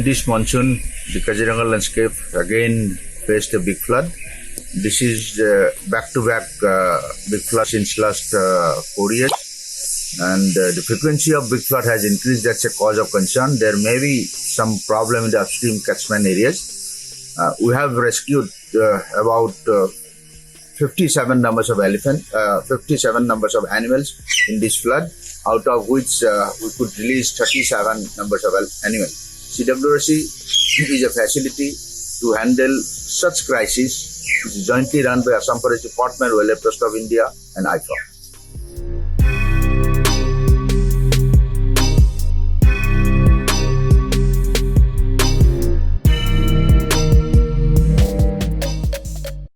this monsoon, the Kaziranga landscape again faced a big flood. This is back-to-back big flood since last 4 years. And the frequency of big flood has increased. That's a cause of concern. There may be some problem in the upstream catchment areas. We have rescued about 57 numbers of 57 numbers of animals in this flood, out of which we could release 37 numbers of animals. CWRC is a facility to handle such crises. It is jointly run by Assam Forest Department, Wildlife Trust of India and IFA.